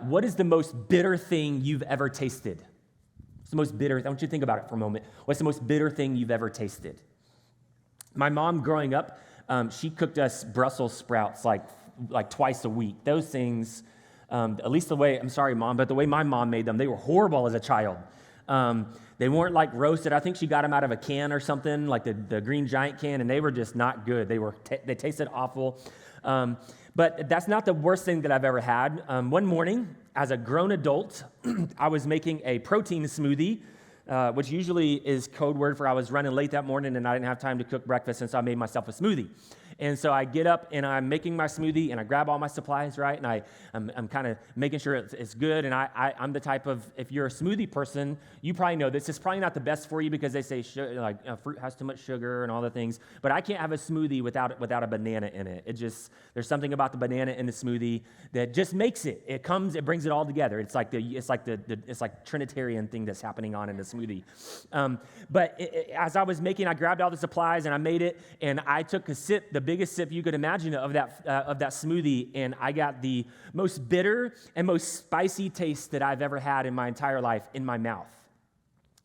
What is the most bitter thing you've ever tasted? What's the most bitter? I want you to think about it for a moment. What's the most bitter thing you've ever tasted? My mom, growing up, she cooked us Brussels sprouts like twice a week. Those things, at least the way, I'm sorry, Mom, but the way my mom made them, they were horrible as a child. They weren't like roasted. I think she got them out of a can or something, like the Green Giant can, and they were just not good. They tasted awful. But that's not the worst thing that I've ever had. One morning, as a grown adult, I was making a protein smoothie, which usually is code word for I was running late that morning and I didn't have time to cook breakfast, and so I made myself a smoothie. And so I get up and I'm making my smoothie and I grab all my supplies, right? And I'm kind of making sure it's good. And I'm the type of, if you're a smoothie person, you probably know this. It's probably not the best for you because they say fruit has too much sugar and all the things. But I can't have a smoothie without a banana in it. There's something about the banana in the smoothie that just makes it. It brings it all together. It's like Trinitarian thing that's happening on in the smoothie. But as I was making, I grabbed all the supplies and I made it, and I took a sip, the biggest sip you could imagine of that smoothie, and I got the most bitter and most spicy taste that I've ever had in my entire life in my mouth.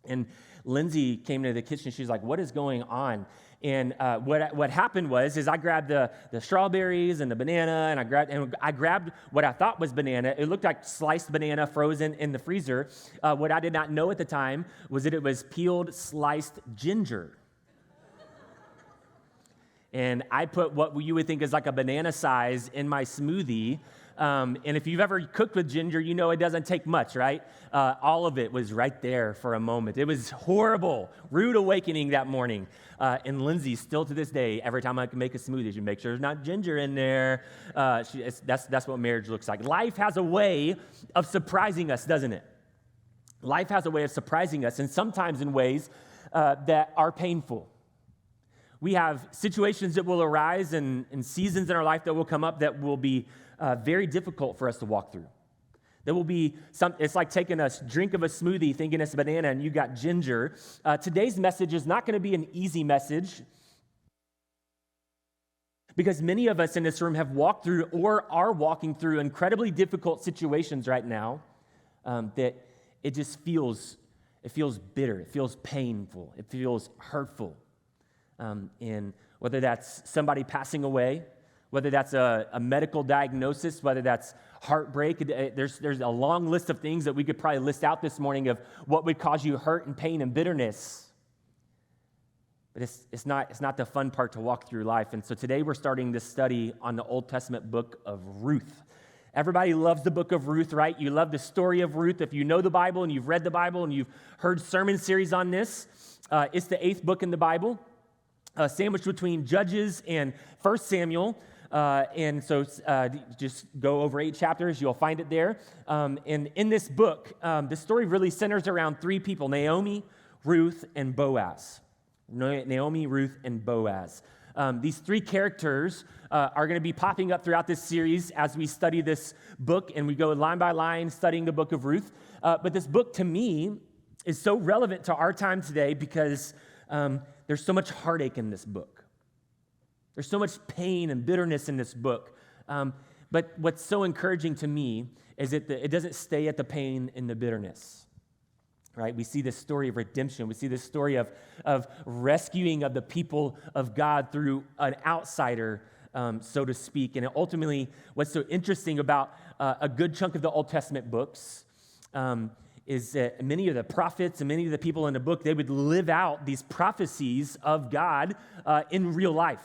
And Lindsay came into the kitchen. She's like, "What is going on?" And what happened was I grabbed the strawberries and the banana, and I grabbed what I thought was banana. It looked like sliced banana frozen in the freezer. What I did not know at the time was that it was peeled, sliced ginger. And I put what you would think is like a banana size in my smoothie. And if you've ever cooked with ginger, you know it doesn't take much, right? All of it was right there for a moment. It was horrible, rude awakening that morning. And Lindsay, still to this day, every time I can make a smoothie, she makes sure there's not ginger in there. That's what marriage looks like. Life has a way of surprising us, doesn't it? Life has a way of surprising us, and sometimes in ways that are painful. We have situations that will arise and seasons in our life that will come up that will be very difficult for us to walk through. There will be it's like taking a drink of a smoothie thinking it's a banana and you got ginger. Today's message is not going to be an easy message because many of us in this room have walked through or are walking through incredibly difficult situations right now that it just feels bitter, it feels painful, it feels hurtful. And whether that's somebody passing away, whether that's a medical diagnosis, whether that's heartbreak, there's a long list of things that we could probably list out this morning of what would cause you hurt and pain and bitterness. But it's not the fun part to walk through life. And so today we're starting this study on the Old Testament book of Ruth. Everybody loves the book of Ruth, right? You love the story of Ruth. If you know the Bible and you've read the Bible and you've heard sermon series on this, it's the 8th book in the Bible. Sandwiched between Judges and 1 Samuel. And so just go over 8 chapters. You'll find it there. And in this book, the story really centers around 3 people, Naomi, Ruth, and Boaz. Naomi, Ruth, and Boaz. These 3 characters are going to be popping up throughout this series as we study this book, and we go line by line studying the book of Ruth. But this book, to me, is so relevant to our time today because there's so much heartache in this book. There's so much pain and bitterness in this book. But what's so encouraging to me is that it doesn't stay at the pain and the bitterness. Right? We see this story of redemption. We see this story of rescuing of the people of God through an outsider, so to speak. And ultimately, what's so interesting about a good chunk of the Old Testament books is that many of the prophets and many of the people in the book, they would live out these prophecies of God in real life.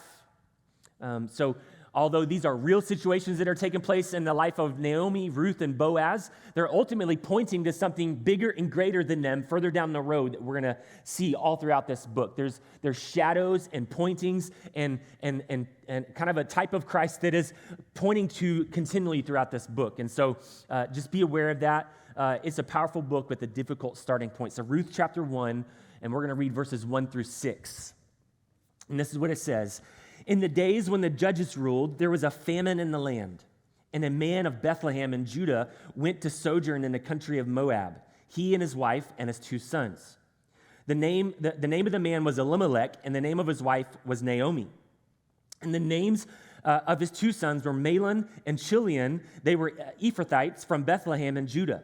So although these are real situations that are taking place in the life of Naomi, Ruth, and Boaz, they're ultimately pointing to something bigger and greater than them further down the road that we're going to see all throughout this book. There's shadows and pointings and kind of a type of Christ that is pointing to continually throughout this book. And so just be aware of that. It's a powerful book with a difficult starting point. So Ruth chapter 1, and we're going to read verses 1 through 6. And this is what it says. In the days when the judges ruled, there was a famine in the land, and a man of Bethlehem in Judah went to sojourn in the country of Moab, he and his wife and his 2 sons. The name of the man was Elimelech, and the name of his wife was Naomi. And the names of his two sons were Mahlon and Chilion. They were Ephrathites from Bethlehem in Judah.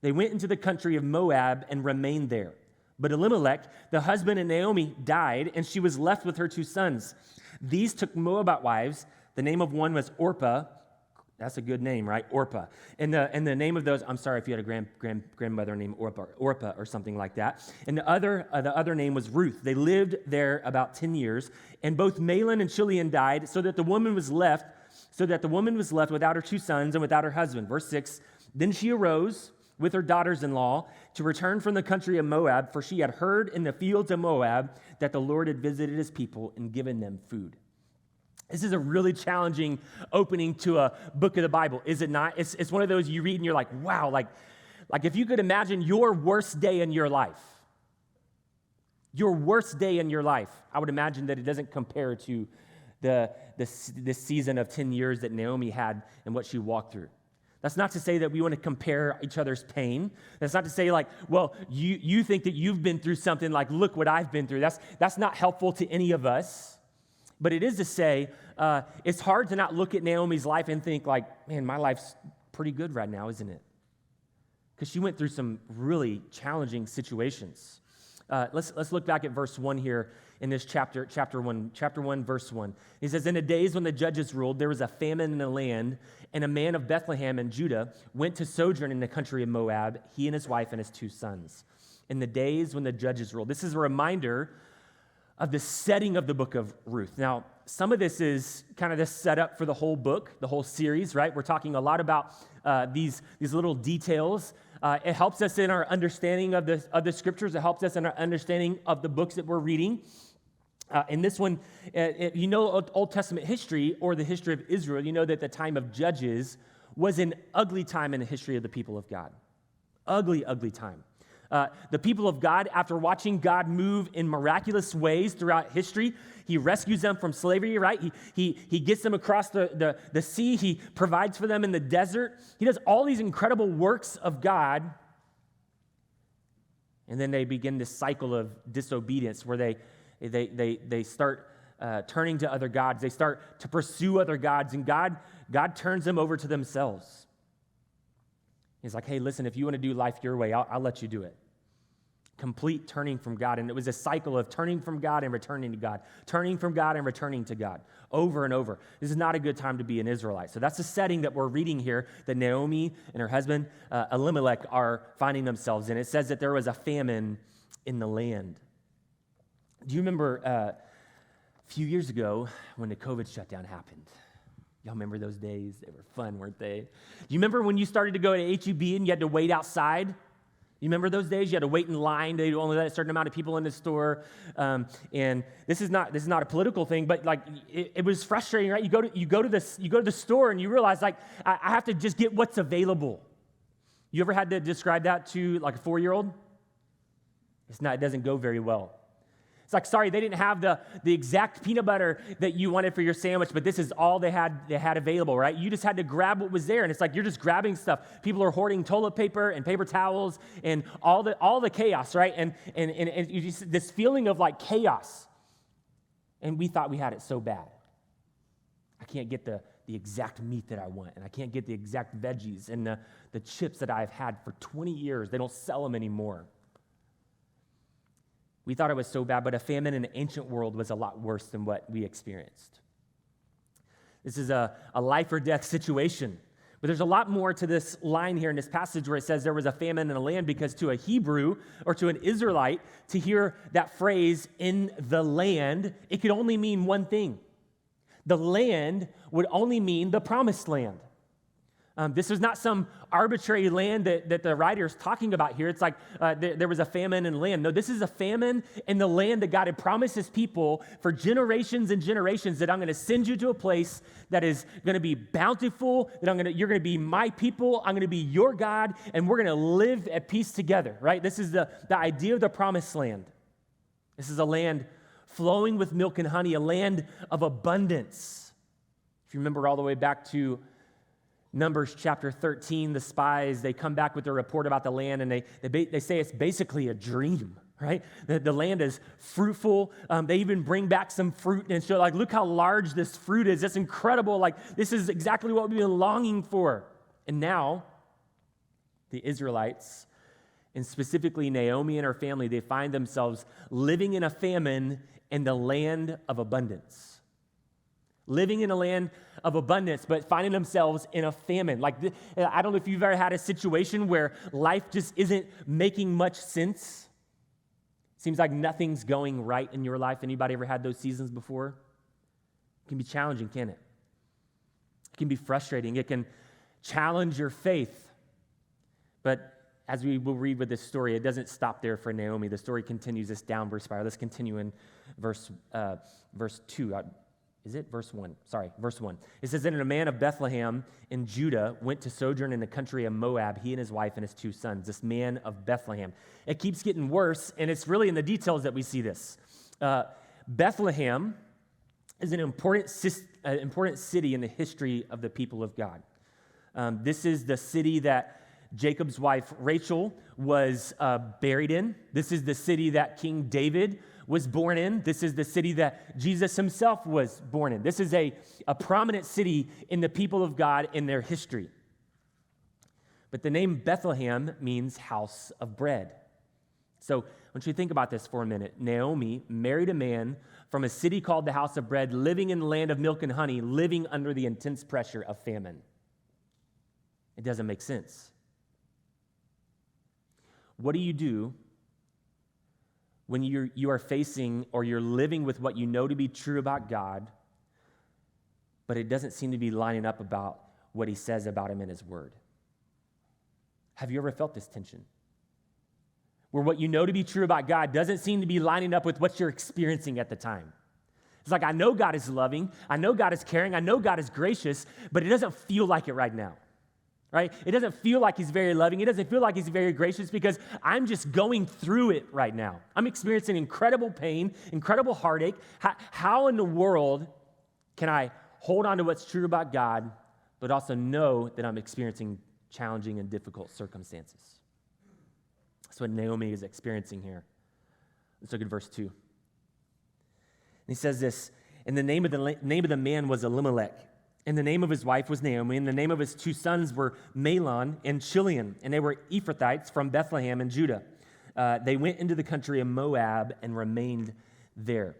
They went into the country of Moab and remained there. But Elimelech, the husband of Naomi, died, and she was left with her two sons. These took Moabite wives. The name of one was Orpah. That's a good name, right? Orpah. And the name of those, I'm sorry if you had a grandmother named Orpah or something like that. And the other name was Ruth. They lived there about 10 years. And both Mahlon and Chilion died, so that the woman was left without her two sons and without her husband. Verse 6, then she arose with her daughters-in-law to return from the country of Moab, for she had heard in the fields of Moab that the Lord had visited his people and given them food. This is a really challenging opening to a book of the Bible, is it not? It's one of those you read and you're like, wow, like if you could imagine your worst day in your life, I would imagine that it doesn't compare to this season of 10 years that Naomi had and what she walked through. That's not to say that we want to compare each other's pain. That's not to say like, well, you think that you've been through something, like, look what I've been through. That's not helpful to any of us. But it is to say, it's hard to not look at Naomi's life and think like, man, my life's pretty good right now, isn't it? Because she went through some really challenging situations. Let's look back at verse 1 here in this chapter 1, verse 1. He says, in the days when the judges ruled, there was a famine in the land, and a man of Bethlehem in Judah went to sojourn in the country of Moab, he and his wife and his two sons. In the days when the judges ruled. This is a reminder of the setting of the book of Ruth. Now, some of this is kind of the setup for the whole book, the whole series, right? We're talking a lot about these little details. It helps us in our understanding of the scriptures. It helps us in our understanding of the books that we're reading. In this one, you know Old Testament history or the history of Israel, you know that the time of Judges was an ugly time in the history of the people of God. Ugly, ugly time. The people of God, after watching God move in miraculous ways throughout history, he rescues them from slavery, right? He gets them across the sea. He provides for them in the desert. He does all these incredible works of God. And then they begin this cycle of disobedience where they start turning to other gods. They start to pursue other gods, and God turns them over to themselves. He's like, hey, listen, if you want to do life your way, I'll let you do it. Complete turning from God. And it was a cycle of turning from God and returning to God, turning from God and returning to God, over and over. This is not a good time to be an Israelite. So that's the setting that we're reading here that Naomi and her husband Elimelech are finding themselves in. It says that there was a famine in the land. Do you remember a few years ago when the COVID shutdown happened? Y'all remember those days? They were fun, weren't they? Do you remember when you started to go to HEB and you had to wait outside? You remember those days? You had to wait in line. They only let a certain amount of people in the store. And this is not a political thing, but like it was frustrating, right? You go to the store and you realize like I have to just get what's available. You ever had to describe that to like a 4-year-old? It doesn't go very well. It's like, sorry, they didn't have the exact peanut butter that you wanted for your sandwich, but this is all they had available, right? You just had to grab what was there, and it's like you're just grabbing stuff. People are hoarding toilet paper and paper towels and all the chaos, right? And you just, this feeling of like chaos. And we thought we had it so bad. I can't get the exact meat that I want, and I can't get the exact veggies and the chips that I've had for 20 years. They don't sell them anymore. We thought it was so bad, but a famine in the ancient world was a lot worse than what we experienced. This is a life or death situation. But there's a lot more to this line here in this passage where it says there was a famine in the land, because to a Hebrew or to an Israelite, to hear that phrase, in the land, it could only mean one thing. The land would only mean the promised land. This is not some arbitrary land that the writer is talking about here. It's like there was a famine in land. No, this is a famine in the land that God had promised his people for generations and generations, that I'm going to send you to a place that is going to be bountiful, that you're going to be my people, I'm going to be your God, and we're going to live at peace together, right? This is the idea of the promised land. This is a land flowing with milk and honey, a land of abundance. If you remember all the way back to Numbers chapter 13, the spies, they come back with their report about the land, and they say it's basically a dream. right? The land is fruitful. They even bring back some fruit and show, like, look how large this fruit is. That's incredible. Like, this is exactly what we've been longing for. And now, the Israelites, and specifically Naomi and her family, they find themselves living in a famine in the land of abundance. Living in a land of abundance, but finding themselves in a famine. Like, I don't know if you've ever had a situation where life just isn't making much sense. Seems like nothing's going right in your life. Anybody ever had those seasons before? It can be challenging, can't it? It can be frustrating. It can challenge your faith. But as we will read with this story, it doesn't stop there for Naomi. The story continues this downward spiral. Let's continue in verse 2. Is it verse 1? Sorry, verse 1. It says, "Then a man of Bethlehem in Judah went to sojourn in the country of Moab, he and his wife and his 2 sons." This man of Bethlehem. It keeps getting worse, and it's really in the details that we see this. Bethlehem is an important city in the history of the people of God. This is the city that Jacob's wife Rachel was buried in. This is the city that King David was born in. This is the city that Jesus himself was born in. This is a prominent city in the people of God in their history. But the name Bethlehem means house of bread. So I want you to think about this for a minute. Naomi married a man from a city called the house of bread, living in the land of milk and honey, living under the intense pressure of famine. It doesn't make sense. What do you do when you are facing or you're living with what you know to be true about God, but it doesn't seem to be lining up about what he says about him in his word? Have you ever felt this tension? Where what you know to be true about God doesn't seem to be lining up with what you're experiencing at the time. It's like, I know God is loving, I know God is caring, I know God is gracious, but it doesn't feel like it right now. Right? It doesn't feel like he's very loving. It doesn't feel like he's very gracious because I'm just going through it right now. I'm experiencing incredible pain, incredible heartache. How in the world can I hold on to what's true about God, but also know that I'm experiencing challenging and difficult circumstances? That's what Naomi is experiencing here. Let's look at verse 2. And he says this, "And the name of the man was Elimelech. And the name of his wife was Naomi, and the name of his 2 sons were Mahlon and Chilion, and they were Ephrathites from Bethlehem in Judah. They went into the country of Moab and remained there."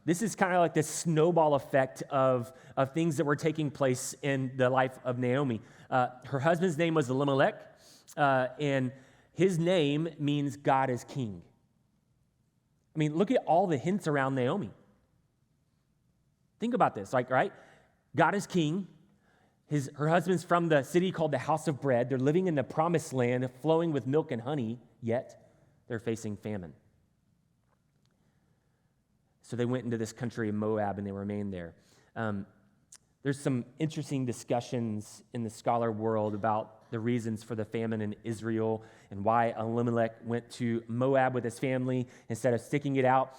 This is kind of like this snowball effect of things that were taking place in the life of Naomi. Her husband's name was Elimelech, and his name means God is king. I mean, look at all the hints around Naomi. Think about this, like, right? God is king. Her husband's from the city called the House of Bread. They're living in the promised land, flowing with milk and honey, yet they're facing famine. So they went into this country of Moab and they remained there. There's some interesting discussions in the scholar world about the reasons for the famine in Israel and why Elimelech went to Moab with his family instead of sticking it out.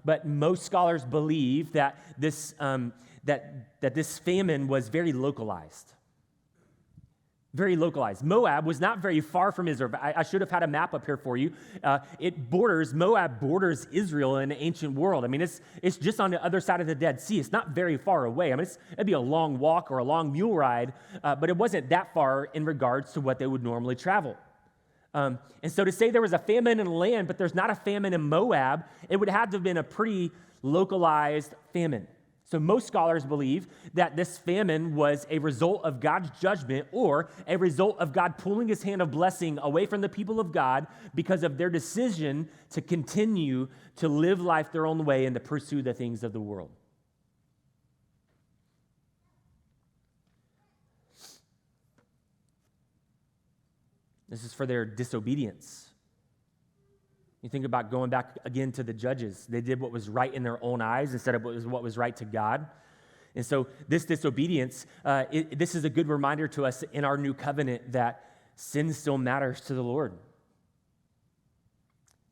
But most scholars believe that this famine was very localized. Very localized. Moab was not very far from Israel. I should have had a map up here for you. Moab borders Israel in the ancient world. I mean, it's just on the other side of the Dead Sea. It's not very far away. I mean, it'd be a long walk or a long mule ride, but it wasn't that far in regards to what they would normally travel. And so to say there was a famine in the land, but there's not a famine in Moab, it would have to have been a pretty localized famine. So most scholars believe that this famine was a result of God's judgment or a result of God pulling his hand of blessing away from the people of God because of their decision to continue to live life their own way and to pursue the things of the world. This is for their disobedience. You think about going back again to the judges. They did what was right in their own eyes instead of what was right to God. And so this disobedience, this is a good reminder to us in our new covenant that sin still matters to the Lord.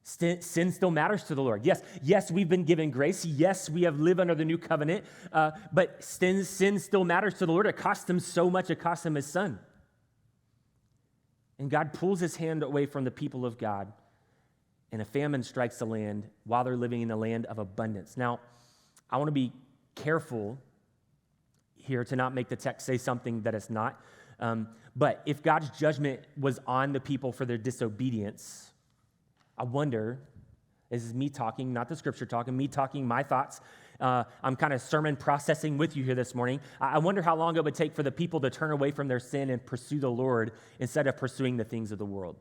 Sin still matters to the Lord. Yes, we've been given grace. Yes, we have lived under the new covenant. But sin still matters to the Lord. It cost him so much. It cost him his son. And God pulls his hand away from the people of God. and a famine strikes the land while they're living in a land of abundance. Now, I want to be careful here to not make the text say something that it's not. But if God's judgment was on the people for their disobedience, I wonder, this is me talking, not the scripture talking, me talking my thoughts. I'm kind of sermon processing with you here this morning. I wonder how long it would take for the people to turn away from their sin and pursue the Lord instead of pursuing the things of the world.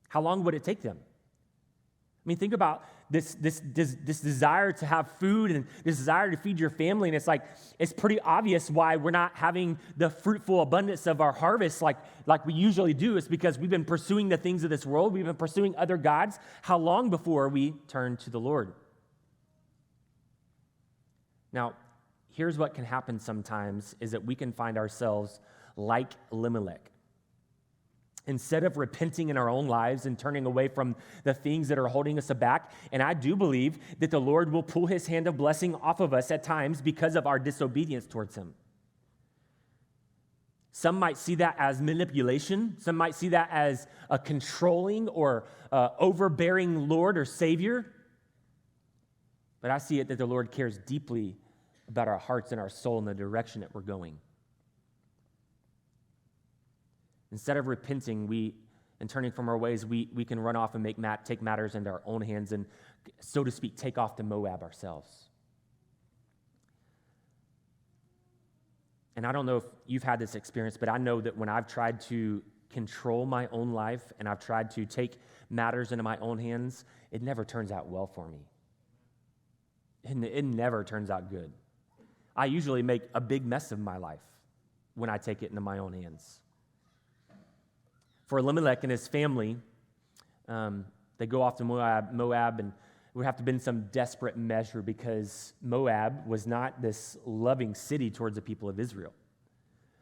How long would it take them? I mean, think about this desire to have food and this desire to feed your family, and it's pretty obvious why we're not having the fruitful abundance of our harvest like we usually do. It's because we've been pursuing the things of this world. We've been pursuing other gods. How long before we turn to the Lord? Now, here's what can happen sometimes is that we can find ourselves like Elimelech. Instead of repenting in our own lives and turning away from the things that are holding us back, and I do believe that the Lord will pull his hand of blessing off of us at times because of our disobedience towards him. Some might see that as manipulation. Some might see that as a controlling or overbearing Lord or Savior. But I see it that the Lord cares deeply about our hearts and our soul and the direction that we're going. Instead of repenting and turning from our ways, we can run off and take matters into our own hands and, so to speak, take off to Moab ourselves. And I don't know if you've had this experience, but I know that when I've tried to control my own life and I've tried to take matters into my own hands, it never turns out well for me. It never turns out good. I usually make a big mess of my life when I take it into my own hands. For Elimelech and his family, they go off to Moab, and it would have to have been some desperate measure because Moab was not this loving city towards the people of Israel.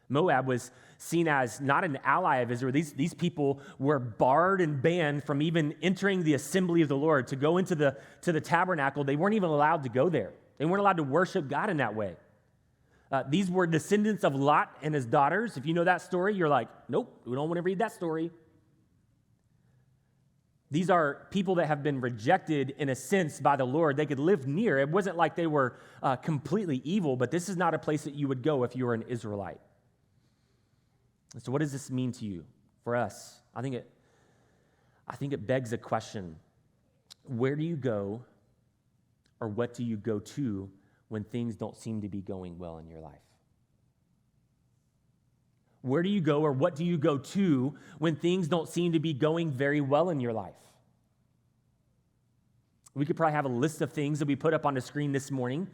Moab was seen as not an ally of Israel. These people were barred and banned from even entering the assembly of the Lord. To go into the tabernacle, they weren't even allowed to go there. They weren't allowed to worship God in that way. These were descendants of Lot and his daughters. If you know that story, you're like, nope, we don't want to read that story. These are people that have been rejected in a sense by the Lord. They could live near. It wasn't like they were completely evil, but this is not a place that you would go if you were an Israelite. And so what does this mean to you, for us? I think it begs a question. Where do you go, or what do you go to when things don't seem to be going well in your life? Where do you go, or what do you go to when things don't seem to be going very well in your life? We could probably have a list of things that we put up on the screen this morning.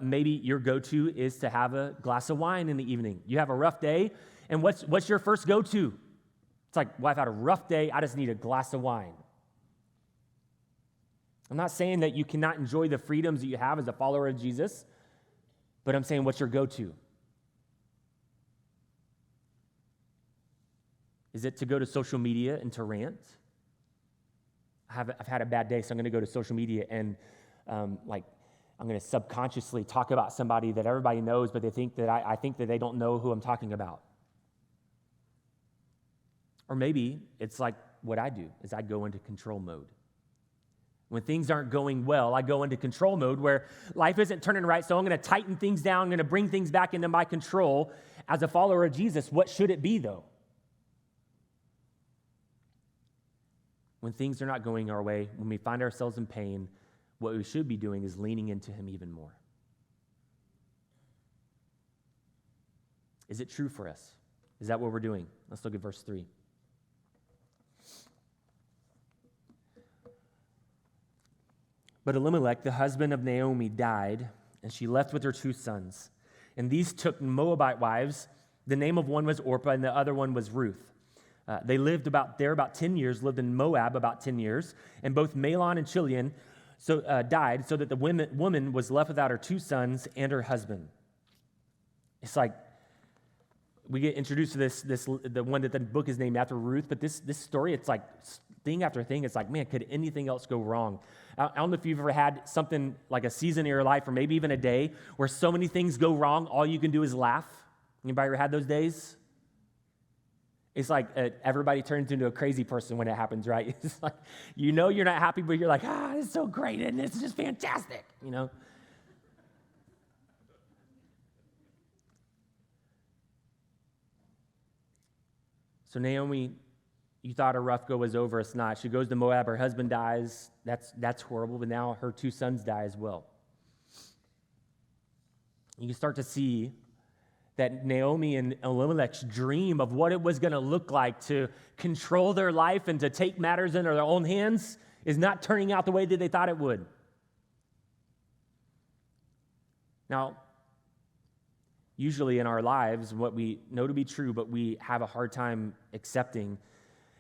Maybe your go-to is to have a glass of wine in the evening. You have a rough day, and what's your first go-to? It's like, well, I've had a rough day, I just need a glass of wine. I'm not saying that you cannot enjoy the freedoms that you have as a follower of Jesus, but I'm saying, what's your go-to? Is it to go to social media and to rant? I've had a bad day, so I'm going to go to social media and I'm going to subconsciously talk about somebody that everybody knows, but they think that I think that they don't know who I'm talking about. Or maybe it's like what I do, is I go into control mode. When things aren't going well, I go into control mode where life isn't turning right, so I'm going to tighten things down, I'm going to bring things back into my control. As a follower of Jesus, what should it be, though? When things are not going our way, when we find ourselves in pain, what we should be doing is leaning into him even more. Is it true for us? Is that what we're doing? Let's look at verse 3. But Elimelech, the husband of Naomi, died, and she left with her 2 sons. And these took Moabite wives. The name of one was Orpah, and the other one was Ruth. They lived about 10 years, lived in Moab about 10 years, and both Mahlon and Chilion died, so that the woman was left without her 2 sons and her husband. It's like we get introduced to the one that the book is named after, Ruth, but this story, it's like thing after thing. It's like, man, could anything else go wrong? I don't know if you've ever had something like a season in your life, or maybe even a day, where so many things go wrong, all you can do is laugh. Anybody ever had those days? It's like everybody turns into a crazy person when it happens, right? It's like, you know you're not happy, but you're like, it's so great, and it's just fantastic, you know? So Naomi, you thought her rough go was over. It's not. She goes to Moab. Her husband dies. That's horrible, but now her 2 sons die as well. You can start to see that Naomi and Elimelech's dream of what it was going to look like to control their life and to take matters into their own hands is not turning out the way that they thought it would. Now, usually in our lives, what we know to be true, but we have a hard time accepting,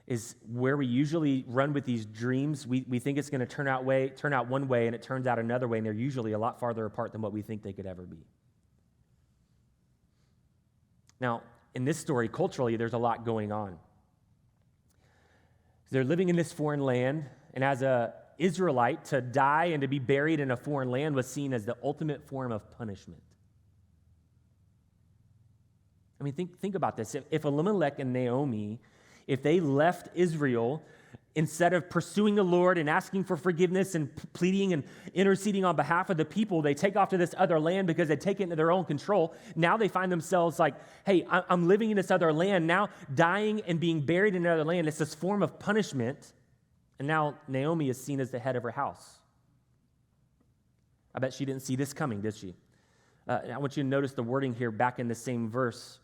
is where we usually run with these dreams. We think it's going to turn out one way, and it turns out another way, and they're usually a lot farther apart than what we think they could ever be. Now, in this story, culturally, there's a lot going on. They're living in this foreign land, and as an Israelite, to die and to be buried in a foreign land was seen as the ultimate form of punishment. I mean, think about this. If Elimelech and Naomi, if they left Israel, instead of pursuing the Lord and asking for forgiveness and pleading and interceding on behalf of the people, they take off to this other land because they take it into their own control. Now they find themselves like, hey, I'm living in this other land. Now dying and being buried in another land, it's this form of punishment. And now Naomi is seen as the head of her house. I bet she didn't see this coming, did she? I want you to notice the wording here back in the same verse.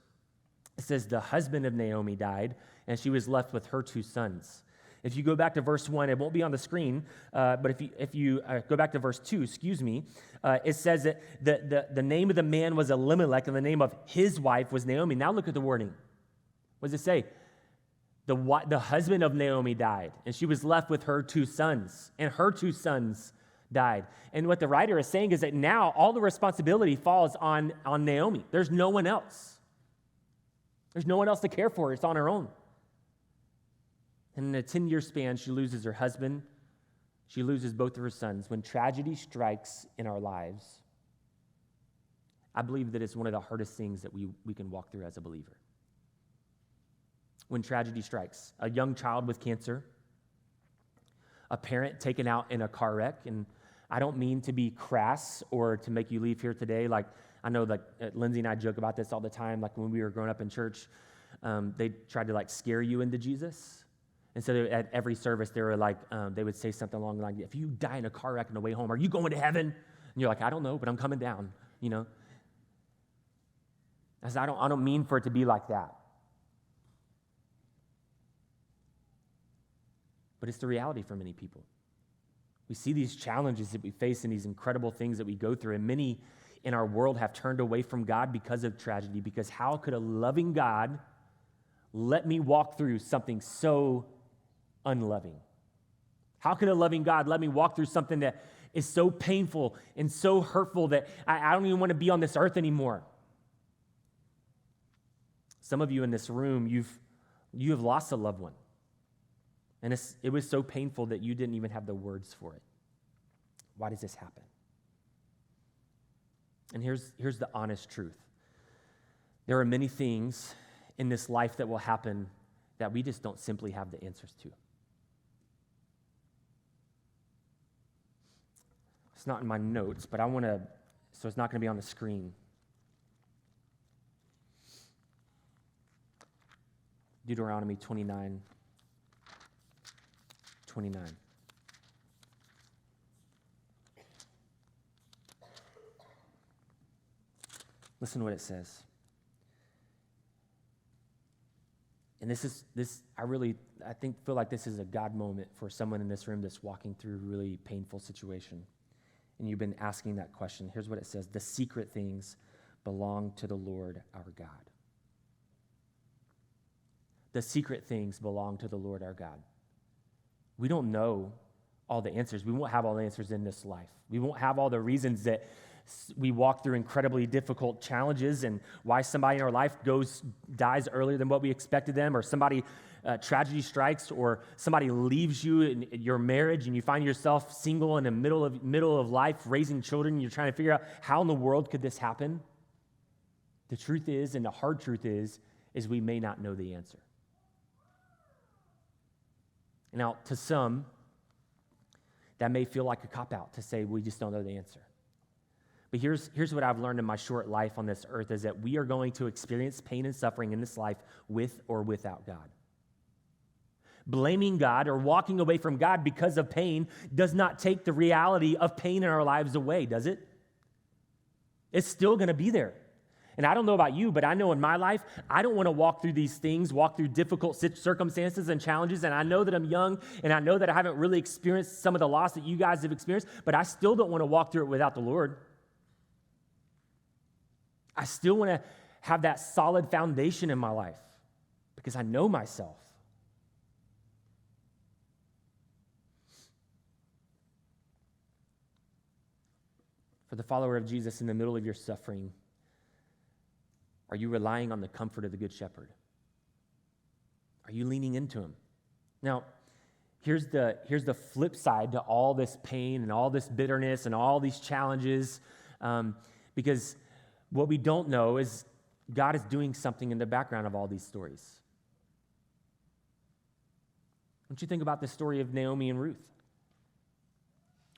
It says, the husband of Naomi died, and she was left with her 2 sons. If you go back to verse 1, it won't be on the screen, but if you go back to verse 2, it says that the name of the man was Elimelech, and the name of his wife was Naomi. Now look at the wording. What does it say? The husband of Naomi died, and she was left with her 2 sons, and her 2 sons died. And what the writer is saying is that now all the responsibility falls on Naomi. There's no one else. There's no one else to care for her. It's on her own. And in a 10-year span, she loses her husband. She loses both of her sons. When tragedy strikes in our lives, I believe that it's one of the hardest things that we can walk through as a believer. When tragedy strikes, a young child with cancer, a parent taken out in a car wreck, and I don't mean to be crass or to make you leave here today. Like, I know that Lindsay and I joke about this all the time. Like when we were growing up in church, they tried to scare you into Jesus. And so at every service, they were they would say something along the line, if you die in a car wreck on the way home, are you going to heaven? And you're like, I don't know, but I'm coming down, you know? I said, I don't mean for it to be like that. But it's the reality for many people. We see these challenges that we face and these incredible things that we go through, and many in our world have turned away from God because of tragedy, because how could a loving God let me walk through something so unloving? How could a loving God let me walk through something that is so painful and so hurtful that I don't even want to be on this earth anymore? Some of you in this room, you have lost a loved one. And it was so painful that you didn't even have the words for it. Why does this happen? And here's the honest truth. There are many things in this life that will happen that we just don't simply have the answers to. It's not in my notes, but so it's not going to be on the screen. Deuteronomy 29. Listen to what it says. And I feel like this is a God moment for someone in this room that's walking through a really painful situation. And you've been asking that question. Here's what it says. The secret things belong to the Lord our God. The secret things belong to the Lord our God. We don't know all the answers. We won't have all the answers in this life. We won't have all the reasons that we walk through incredibly difficult challenges and why somebody in our life dies earlier than what we expected them, or tragedy strikes, or somebody leaves you in your marriage and you find yourself single in the middle of life, raising children, and you're trying to figure out how in the world could this happen? The truth is, and the hard truth is we may not know the answer. Now, to some, that may feel like a cop-out to say we just don't know the answer. But here's what I've learned in my short life on this earth is that we are going to experience pain and suffering in this life with or without God. Blaming God or walking away from God because of pain does not take the reality of pain in our lives away, does it? It's still going to be there. And I don't know about you, but I know in my life, I don't want to walk through these things, walk through difficult circumstances and challenges, and I know that I'm young, and I know that I haven't really experienced some of the loss that you guys have experienced, but I still don't want to walk through it without the Lord. I still want to have that solid foundation in my life because I know myself. For the follower of Jesus in the middle of your suffering, are you relying on the comfort of the Good Shepherd? Are you leaning into him? Now, here's the flip side to all this pain and all this bitterness and all these challenges, because what we don't know is God is doing something in the background of all these stories. Don't you think about the story of Naomi and Ruth?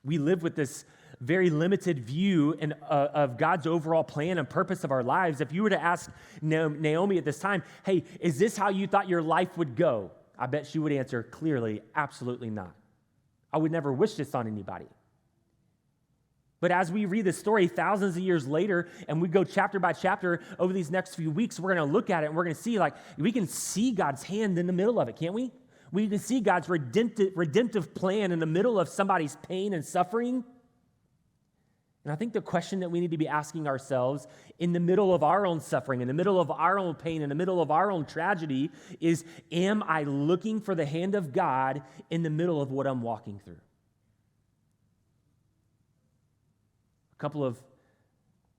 We live with this very limited view of God's overall plan and purpose of our lives. If you were to ask Naomi at this time, hey, is this how you thought your life would go? I bet she would answer clearly, absolutely not. I would never wish this on anybody. But as we read this story thousands of years later, and we go chapter by chapter over these next few weeks, we're going to look at it and we're going to see, we can see God's hand in the middle of it, can't we? We can see God's redemptive plan in the middle of somebody's pain and suffering. And I think the question that we need to be asking ourselves in the middle of our own suffering, in the middle of our own pain, in the middle of our own tragedy is, am I looking for the hand of God in the middle of what I'm walking through? A couple of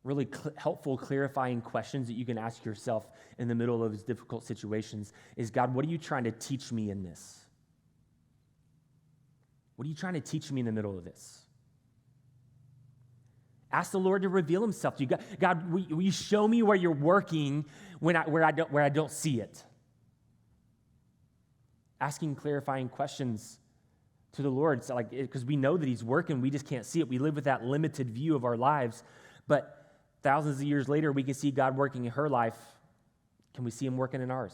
really helpful, clarifying questions that you can ask yourself in the middle of these difficult situations is, God, what are you trying to teach me in this? What are you trying to teach me in the middle of this? Ask the Lord to reveal himself to you. God, will you show me where you're working where I don't see it? Asking clarifying questions to the Lord, because we know that he's working, we just can't see it. We live with that limited view of our lives, but thousands of years later, we can see God working in her life. Can we see him working in ours?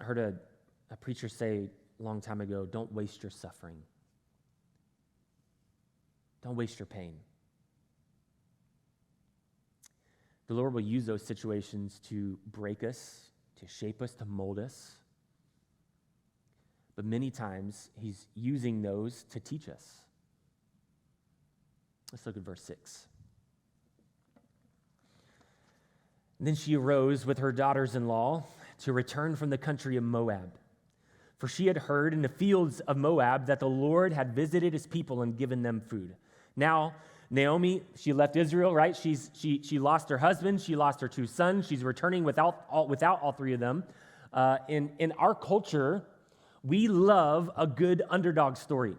I heard a preacher say a long time ago, don't waste your suffering. Don't waste your pain. The Lord will use those situations to break us, to shape us, to mold us. But many times, he's using those to teach us. Let's look at verse 6. And then she arose with her daughters-in-law to return from the country of Moab. For she had heard in the fields of Moab that the Lord had visited his people and given them food. Now, Naomi, she left Israel, right? She lost her husband. She lost her 2 sons. She's returning without all 3 of them. In our culture, we love a good underdog story.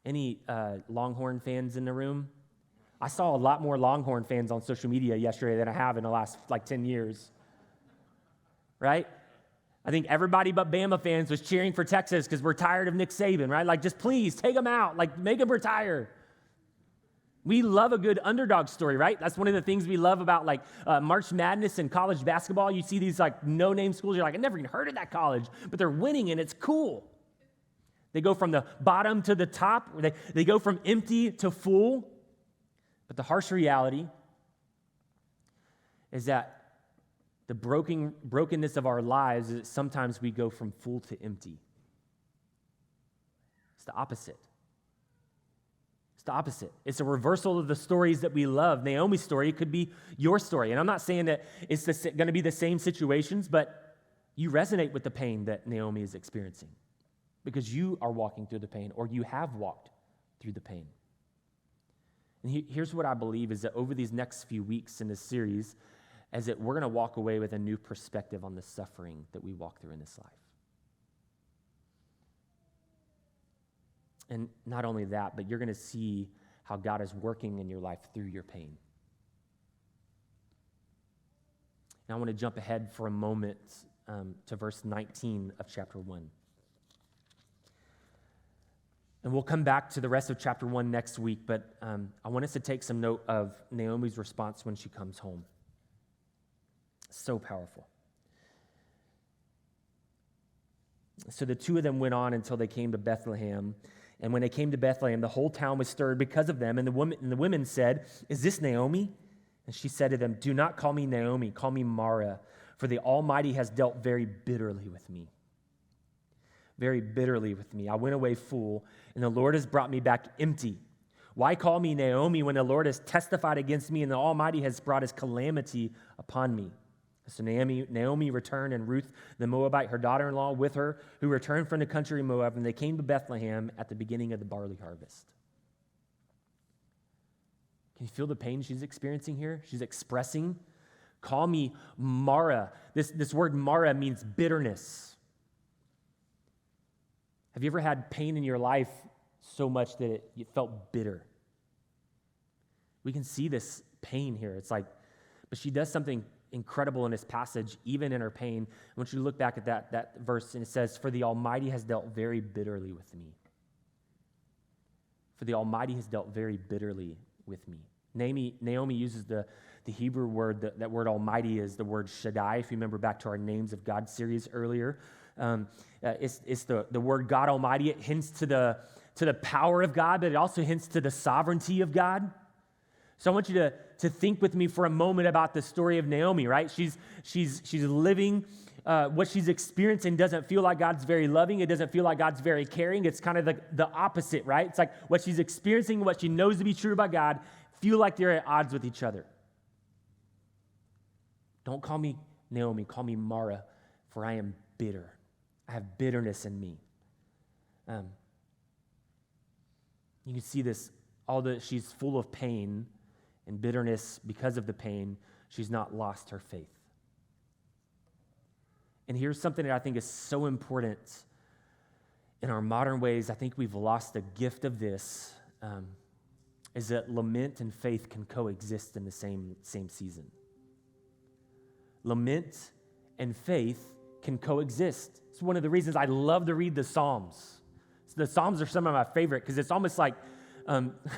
Any Longhorn fans in the room? I saw a lot more Longhorn fans on social media yesterday than I have in the last 10 years. Right? I think everybody but Bama fans was cheering for Texas because we're tired of Nick Saban, right? Just please take him out, make him retire. We love a good underdog story, right? That's one of the things we love about March Madness and college basketball. You see these no-name schools, you're I never even heard of that college, but they're winning and it's cool. They go from the bottom to the top. They go from empty to full. But the harsh reality is that the brokenness of our lives is that sometimes we go from full to empty. It's the opposite. It's the opposite. It's a reversal of the stories that we love. Naomi's story could be your story. And I'm not saying that it's going to be the same situations, but you resonate with the pain that Naomi is experiencing because you are walking through the pain or you have walked through the pain. And here's what I believe is that over these next few weeks in this series, we're going to walk away with a new perspective on the suffering that we walk through in this life. And not only that, but you're going to see how God is working in your life through your pain. And I want to jump ahead for a moment to verse 19 of chapter 1. And we'll come back to the rest of chapter 1 next week, but I want us to take some note of Naomi's response when she comes home. So powerful. So the two of them went on until they came to Bethlehem. And when they came to Bethlehem, the whole town was stirred because of them. And the women said, "Is this Naomi?" And she said to them, "Do not call me Naomi, call me Mara, for the Almighty has dealt very bitterly with me. Very bitterly with me. I went away full, and the Lord has brought me back empty. Why call me Naomi when the Lord has testified against me and the Almighty has brought his calamity upon me?" So Naomi returned, and Ruth the Moabite, her daughter-in-law, with her, who returned from the country of Moab, and they came to Bethlehem at the beginning of the barley harvest. Can you feel the pain she's experiencing here? She's expressing, "Call me Mara." This word Mara means bitterness. Have you ever had pain in your life so much that you felt bitter? We can see this pain here. It's like, but she does something incredible in this passage, even in her pain. I want you to look back at that verse, and it says, "For the Almighty has dealt very bitterly with me." For the Almighty has dealt very bitterly with me. Naomi uses the Hebrew word, that word Almighty is the word Shaddai. If you remember back to our Names of God series earlier, it's the word God Almighty. It hints to the power of God, but it also hints to the sovereignty of God. So I want you to think with me for a moment about the story of Naomi, right? She's living what she's experiencing doesn't feel like God's very loving. It doesn't feel like God's very caring. It's kind of the opposite, right? It's like what she's experiencing, what she knows to be true about God, feel like they're at odds with each other. Don't call me Naomi, call me Mara, for I am bitter. I have bitterness in me. You can see this, she's full of pain and bitterness because of the pain. She's not lost her faith. And here's something that I think is so important in our modern ways. I think we've lost the gift of this, is that lament and faith can coexist in the same season. Lament and faith can coexist. It's one of the reasons I love to read the Psalms. So the Psalms are some of my favorite because it's almost like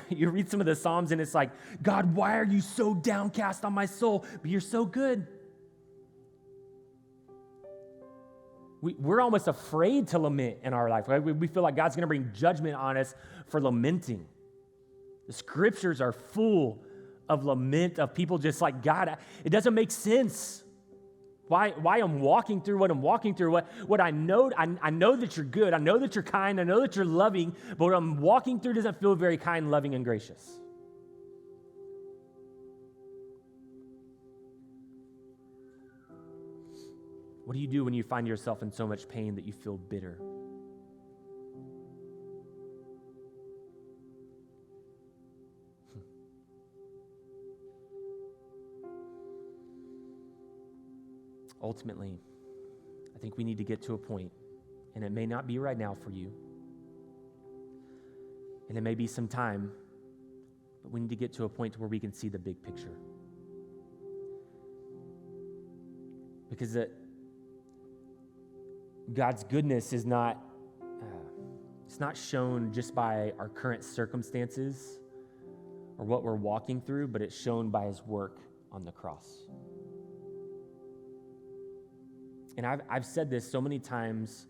you read some of the Psalms and it's like, "God, why are you so downcast on my soul? But you're so good." We're almost afraid to lament in our life. Right? We feel like God's going to bring judgment on us for lamenting. The scriptures are full of lament, of people just like, "God, it doesn't make sense. Why I'm walking through what I'm walking through, what I know that you're good, I know that you're kind, I know that you're loving, but what I'm walking through doesn't feel very kind, loving, and gracious." What do you do when you find yourself in so much pain that you feel bitter? Ultimately, I think we need to get to a point, and it may not be right now for you, and it may be some time, but we need to get to a point where we can see the big picture. Because God's goodness is not it's not shown just by our current circumstances or what we're walking through, but it's shown by his work on the cross. And I've said this so many times,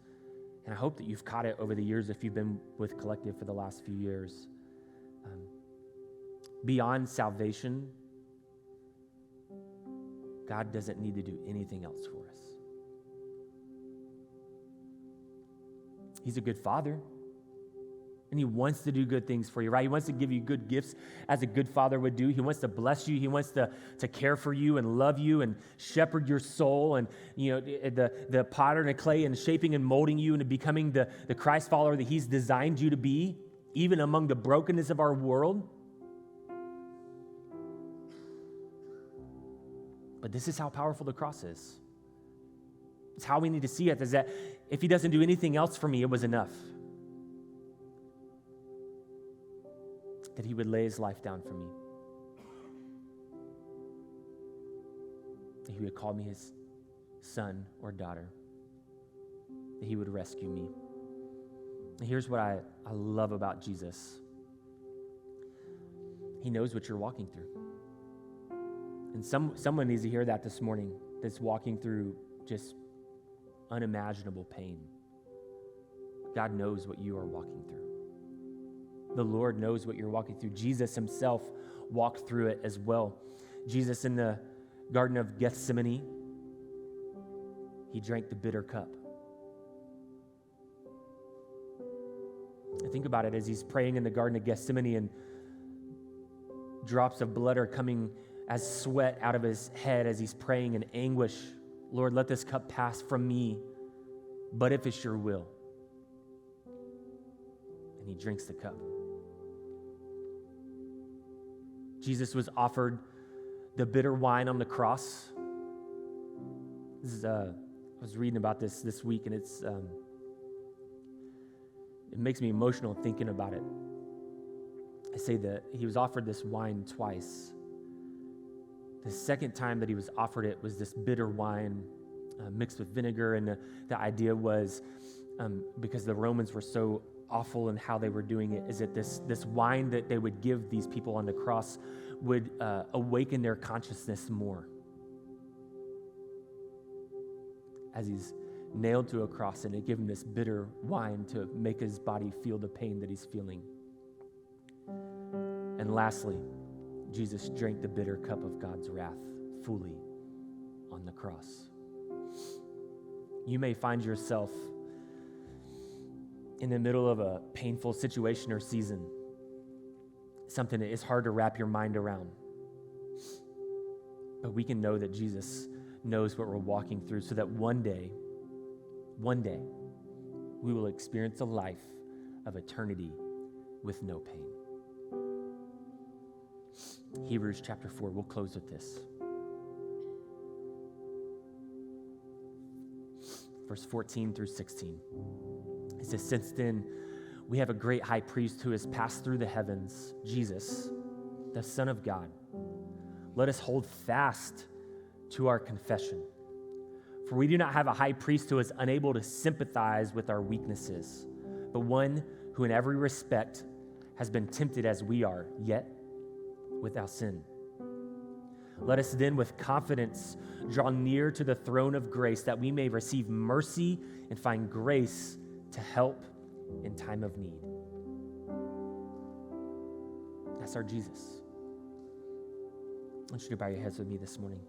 and I hope that you've caught it over the years if you've been with Collective for the last few years. Beyond salvation, God doesn't need to do anything else for us. He's a good father, and he wants to do good things for you, right? He wants to give you good gifts as a good father would do. He wants to bless you. He wants to care for you and love you and shepherd your soul, and the potter and the clay, and shaping and molding you into becoming the Christ follower that he's designed you to be, even among the brokenness of our world. But this is how powerful the cross is. It's how we need to see it, is that if he doesn't do anything else for me, it was enough. That he would lay his life down for me. that he would call me his son or daughter, that he would rescue me. And here's what I love about Jesus. He knows what you're walking through. And someone needs to hear that this morning that's walking through just unimaginable pain. God knows what you are walking through. The Lord knows what you're walking through. Jesus himself walked through it as well. Jesus in the Garden of Gethsemane, he drank the bitter cup. I think about it as he's praying in the Garden of Gethsemane and drops of blood are coming as sweat out of his head as he's praying in anguish. Lord, let this cup pass from me, but if it's your will. And he drinks the cup. Jesus was offered the bitter wine on the cross. I was reading about this week, and it makes me emotional thinking about it. I say that he was offered this wine twice. The second time that he was offered it was this bitter wine mixed with vinegar, and the idea was, because the Romans were so awful in how they were doing it, is that this wine that they would give these people on the cross would awaken their consciousness more. As he's nailed to a cross, and they give him this bitter wine to make his body feel the pain that he's feeling. And lastly, Jesus drank the bitter cup of God's wrath fully on the cross. You may find yourself in the middle of a painful situation or season, something that is hard to wrap your mind around. But we can know that Jesus knows what we're walking through, so that one day, we will experience a life of eternity with no pain. Hebrews chapter 4, we'll close with this. Verse 14 through 16. It says, since then, we have a great high priest who has passed through the heavens, Jesus, the Son of God. Let us hold fast to our confession. For we do not have a high priest who is unable to sympathize with our weaknesses, but one who in every respect has been tempted as we are, yet without sin. Let us then with confidence draw near to the throne of grace, that we may receive mercy and find grace to help in time of need. That's our Jesus. I want you to bow your heads with me this morning.